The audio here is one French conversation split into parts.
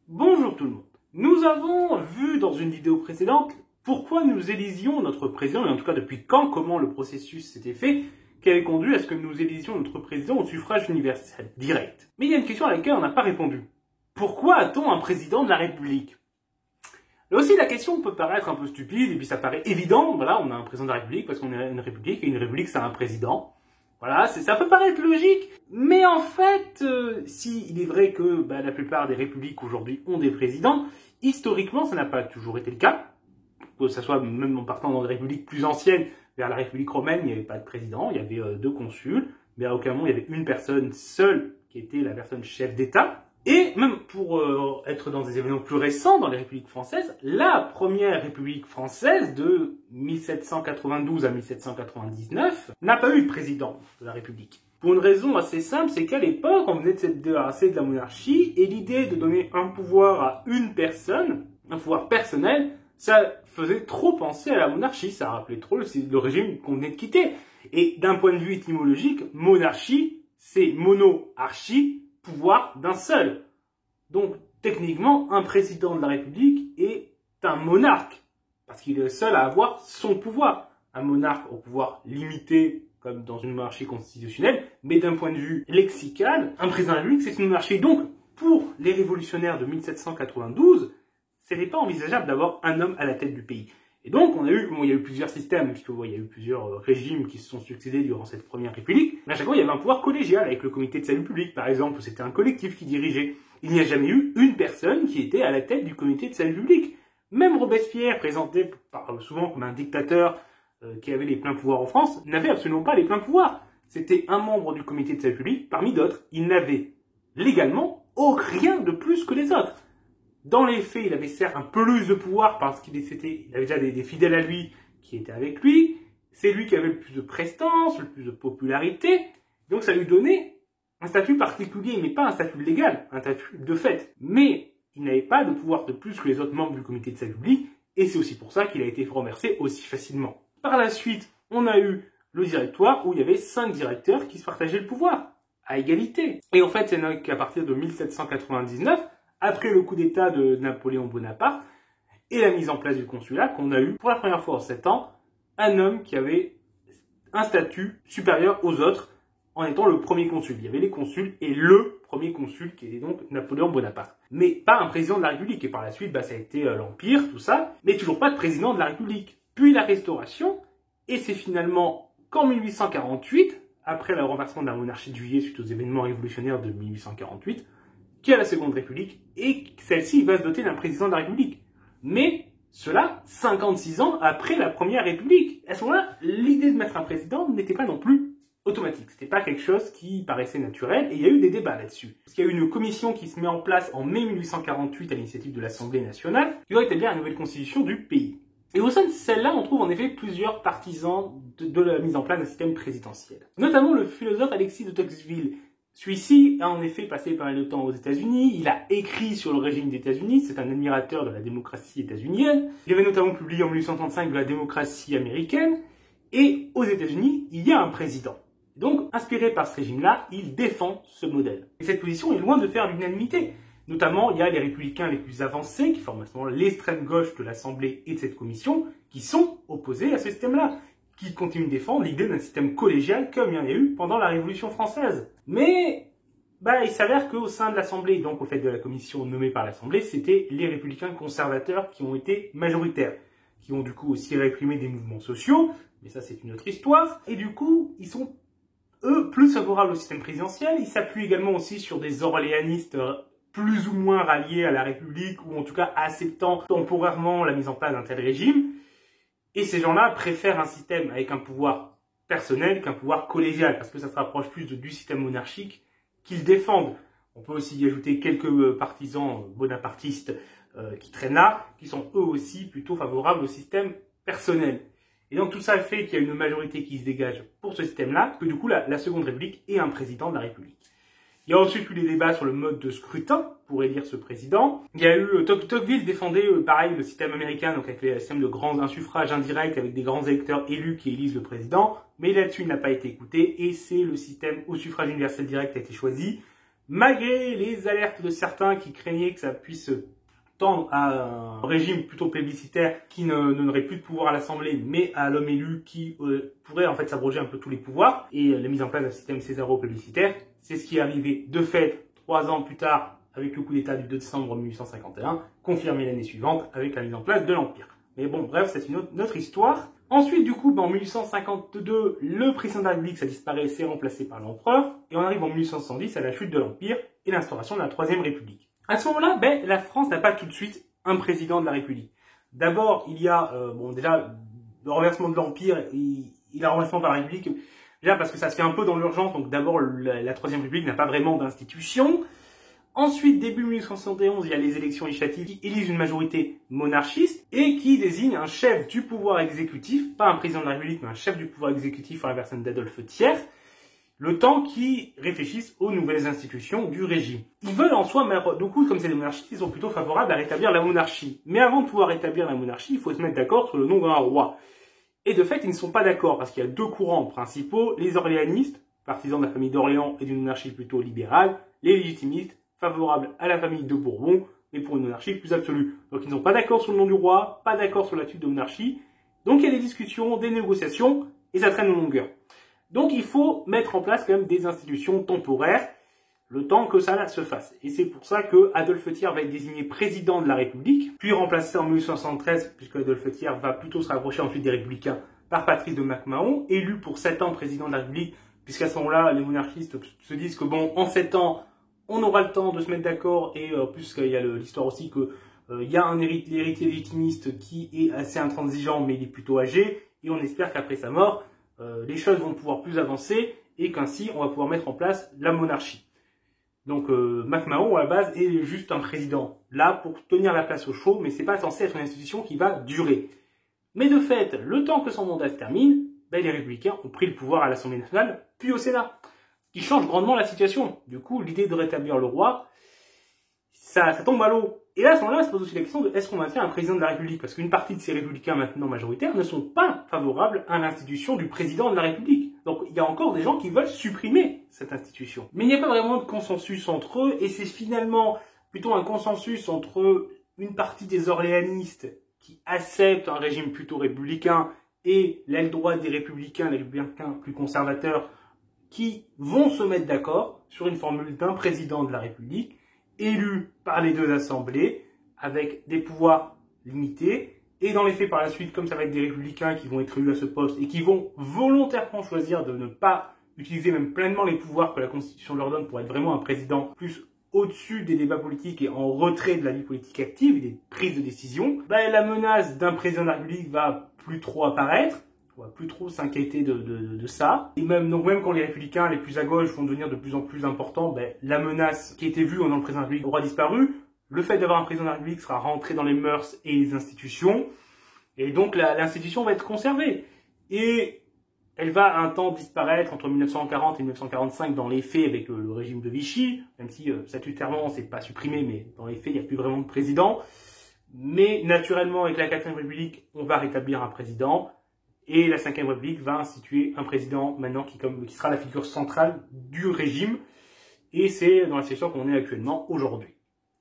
Bonjour tout le monde. Nous avons vu dans une vidéo précédente pourquoi nous élisions notre président, et en tout cas depuis quand, comment le processus s'était fait, qui avait conduit à ce que nous élisions notre président au suffrage universel direct. Mais il y a une question à laquelle on n'a pas répondu. Pourquoi a-t-on un président de la République? Là aussi, la question peut paraître un peu stupide, et puis ça paraît évident. Voilà, on a un président de la République parce qu'on est une République, et une République, ça a un président. Voilà, ça peut paraître logique, mais en fait, si il est vrai que la plupart des républiques aujourd'hui ont des présidents, historiquement, ça n'a pas toujours été le cas. Que ce soit même en partant dans des républiques plus anciennes, vers la République romaine, il n'y avait pas de président, il y avait 2 consuls, mais à aucun moment il y avait une personne seule qui était la personne chef d'État. Et même pour être dans des événements plus récents, dans les républiques françaises, la première république française de 1792 à 1799 n'a pas eu de président de la République. Pour une raison assez simple, c'est qu'à l'époque, on venait de se débarrasser de la monarchie, et l'idée de donner un pouvoir à une personne, un pouvoir personnel, ça faisait trop penser à la monarchie, ça rappelait trop le régime qu'on venait de quitter. Et d'un point de vue étymologique, monarchie, c'est mono-archie, pouvoir d'un seul. Donc, techniquement, un président de la République est un monarque, parce qu'il est le seul à avoir son pouvoir. Un monarque au pouvoir limité, comme dans une monarchie constitutionnelle, mais d'un point de vue lexical, un président de la République, c'est une monarchie. Donc, pour les révolutionnaires de 1792, c'était pas envisageable d'avoir un homme à la tête du pays. Et donc, il y a eu plusieurs systèmes, puisqu'il y a eu plusieurs régimes qui se sont succédés durant cette première république. Mais à chaque fois, il y avait un pouvoir collégial, avec le comité de salut public, par exemple, où c'était un collectif qui dirigeait. Il n'y a jamais eu une personne qui était à la tête du comité de salut public. Même Robespierre, présenté souvent comme un dictateur qui avait les pleins pouvoirs en France, n'avait absolument pas les pleins pouvoirs. C'était un membre du comité de salut public parmi d'autres. Il n'avait légalement rien de plus que les autres. Dans les faits, il avait certes un peu plus de pouvoir parce qu'il avait déjà des fidèles à lui qui étaient avec lui. C'est lui qui avait le plus de prestance, le plus de popularité. Donc ça lui donnait un statut particulier, mais pas un statut légal, un statut de fait. Mais il n'avait pas de pouvoir de plus que les autres membres du comité de salut public, et c'est aussi pour ça qu'il a été renversé aussi facilement. Par la suite, on a eu le directoire où il y avait 5 directeurs qui se partageaient le pouvoir, à égalité. Et en fait, c'est qu'à partir de 1799, après le coup d'État de Napoléon Bonaparte et la mise en place du consulat, qu'on a eu pour la première fois en 7 ans un homme qui avait un statut supérieur aux autres en étant le premier consul. Il y avait les consuls et le premier consul qui était donc Napoléon Bonaparte. Mais pas un président de la République. Et par la suite, ça a été l'Empire, tout ça, mais toujours pas de président de la République. Puis la Restauration, et c'est finalement qu'en 1848, après le renversement de la monarchie de Juillet suite aux événements révolutionnaires de 1848, qui a la Seconde République, et celle-ci va se doter d'un président de la République. Mais cela, 56 ans après la Première République. À ce moment-là, l'idée de mettre un président n'était pas non plus automatique. C'était pas quelque chose qui paraissait naturel, et il y a eu des débats là-dessus. Parce qu'il y a eu une commission qui se met en place en mai 1848 à l'initiative de l'Assemblée nationale, qui doit établir une nouvelle constitution du pays. Et au sein de celle-là, on trouve en effet plusieurs partisans de la mise en place d'un système présidentiel. Notamment le philosophe Alexis de Tocqueville. Celui-ci a en effet passé pas mal de temps aux États-Unis, il a écrit sur le régime des États-Unis, c'est un admirateur de la démocratie états-unienne. Il avait notamment publié en 1835 de la démocratie américaine, et aux États-Unis, il y a un président. Donc, inspiré par ce régime-là, il défend ce modèle. Et cette position est loin de faire l'unanimité. Notamment, il y a les républicains les plus avancés, qui forment à ce moment l'extrême gauche de l'Assemblée et de cette commission, qui sont opposés à ce système-là, qui continuent de défendre l'idée d'un système collégial comme il y en a eu pendant la Révolution française. Mais il s'avère qu'au sein de l'Assemblée, donc au fait de la commission nommée par l'Assemblée, c'était les républicains conservateurs qui ont été majoritaires, qui ont du coup aussi réprimé des mouvements sociaux, mais ça c'est une autre histoire, et du coup, ils sont, eux, plus favorables au système présidentiel. Ils s'appuient également aussi sur des orléanistes plus ou moins ralliés à la République, ou en tout cas acceptant temporairement la mise en place d'un tel régime. Et ces gens-là préfèrent un système avec un pouvoir personnel qu'un pouvoir collégial, parce que ça se rapproche plus du système monarchique qu'ils défendent. On peut aussi y ajouter quelques partisans bonapartistes qui traînent là, qui sont eux aussi plutôt favorables au système personnel. Et donc tout ça fait qu'il y a une majorité qui se dégage pour ce système-là, que du coup la Seconde République est un président de la République. Il y a ensuite eu les débats sur le mode de scrutin pour élire ce président. Il y a eu Tocqueville défendait pareil le système américain, donc avec le système de un suffrage indirect avec des grands électeurs élus qui élisent le président. Mais là-dessus, il n'a pas été écouté et c'est le système au suffrage universel direct qui a été choisi Malgré les alertes de certains qui craignaient que ça puisse tendre à un régime plutôt plébiscitaire qui ne donnerait plus de pouvoir à l'Assemblée, mais à l'homme élu qui pourrait en fait s'abroger un peu tous les pouvoirs, et la mise en place d'un système césaro-plébiscitaire, c'est ce qui est arrivé de fait 3 ans plus tard avec le coup d'État du 2 décembre 1851, confirmé l'année suivante avec la mise en place de l'Empire. Mais bon, bref, c'est une autre histoire. Ensuite, du coup, en 1852, le président de la République, ça disparaît, c'est remplacé par l'empereur, et on arrive en 1870 à la chute de l'Empire et l'instauration de la Troisième République. À ce moment-là, la France n'a pas tout de suite un président de la République. D'abord, il y a, déjà, le renversement de l'Empire, il y a le renversement par la République, déjà parce que ça se fait un peu dans l'urgence, donc d'abord, la Troisième République n'a pas vraiment d'institution. Ensuite, début 1871, il y a les élections législatives qui élisent une majorité monarchiste et qui désignent un chef du pouvoir exécutif, pas un président de la République, mais un chef du pouvoir exécutif en la personne d'Adolphe Thiers, le temps qu'ils réfléchissent aux nouvelles institutions du régime. Ils veulent en soi, mais du coup, comme c'est des monarchistes, ils sont plutôt favorables à rétablir la monarchie. Mais avant de pouvoir rétablir la monarchie, il faut se mettre d'accord sur le nom d'un roi. Et de fait, ils ne sont pas d'accord, parce qu'il y a deux courants principaux, les orléanistes, partisans de la famille d'Orléans et d'une monarchie plutôt libérale, les légitimistes, favorables à la famille de Bourbon, mais pour une monarchie plus absolue. Donc ils ne sont pas d'accord sur le nom du roi, pas d'accord sur la type de monarchie. Donc il y a des discussions, des négociations, et ça traîne en longueur. Donc il faut mettre en place quand même des institutions temporaires, le temps que ça se fasse. Et c'est pour ça que Adolphe Thiers va être désigné président de la République, puis remplacé en 1873, puisque Adolphe Thiers va plutôt se rapprocher ensuite des Républicains, par Patrice de MacMahon, élu pour 7 ans président de la République, puisqu'à ce moment-là, les monarchistes se disent que bon, en 7 ans, on aura le temps de se mettre d'accord, et plus qu'il y a l'histoire aussi que il y a un héritier légitimiste qui est assez intransigeant, mais il est plutôt âgé, et on espère qu'après sa mort, les choses vont pouvoir plus avancer, et qu'ainsi on va pouvoir mettre en place la monarchie. Donc MacMahon à la base est juste un président, là pour tenir la place au chaud, mais c'est pas censé être une institution qui va durer. Mais de fait, le temps que son mandat se termine, les Républicains ont pris le pouvoir à l'Assemblée nationale, puis au Sénat, qui change grandement la situation. Du coup, l'idée de rétablir le roi, ça tombe à l'eau. Et là, à ce moment-là, se pose aussi la question de est-ce qu'on maintient un président de la République? Parce qu'une partie de ces républicains maintenant majoritaires ne sont pas favorables à l'institution du président de la République. Donc il y a encore des gens qui veulent supprimer cette institution. Mais il n'y a pas vraiment de consensus entre eux, et c'est finalement plutôt un consensus entre une partie des orléanistes qui acceptent un régime plutôt républicain et l'aile droite des républicains, les républicains plus conservateurs, qui vont se mettre d'accord sur une formule d'un président de la République élu par les deux assemblées avec des pouvoirs limités. Et dans les faits, par la suite, comme ça va être des républicains qui vont être élus à ce poste et qui vont volontairement choisir de ne pas utiliser même pleinement les pouvoirs que la Constitution leur donne pour être vraiment un président plus au-dessus des débats politiques et en retrait de la vie politique active et des prises de décision, la menace d'un président de la République va plus trop apparaître. On va plus trop s'inquiéter de ça. Et même quand les républicains les plus à gauche vont devenir de plus en plus importants, la menace qui était vue dans le président de la République aura disparu. Le fait d'avoir un président de la République sera rentré dans les mœurs et les institutions. Et donc l'institution va être conservée. Et elle va un temps disparaître entre 1940 et 1945 dans les faits avec le régime de Vichy, même si statutairement c'est pas supprimé, mais dans les faits il n'y a plus vraiment de président. Mais naturellement avec la 4ème République, on va rétablir un président. Et la 5ème République va instituer un président maintenant qui sera la figure centrale du régime. Et c'est dans la situation qu'on est actuellement aujourd'hui.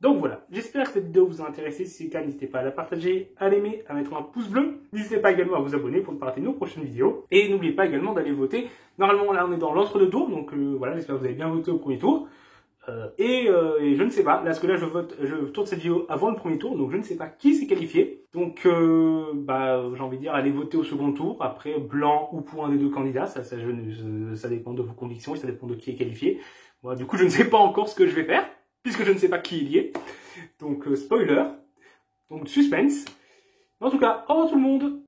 Donc voilà, j'espère que cette vidéo vous a intéressé. Si c'est le cas, n'hésitez pas à la partager, à l'aimer, à mettre un pouce bleu. N'hésitez pas également à vous abonner pour ne pas rater nos prochaines vidéos. Et n'oubliez pas également d'aller voter. Normalement là on est dans l'entre-deux-tours, donc voilà, j'espère que vous avez bien voté au premier tour. Et je ne sais pas, parce que là je tourne cette vidéo avant le premier tour, donc je ne sais pas qui s'est qualifié. Donc j'ai envie de dire, allez voter au second tour, après blanc ou pour un des deux candidats, ça dépend de vos convictions et ça dépend de qui est qualifié. Moi, du coup je ne sais pas encore ce que je vais faire, puisque je ne sais pas qui il y est. Donc spoiler, donc suspense. En tout cas, au revoir tout le monde.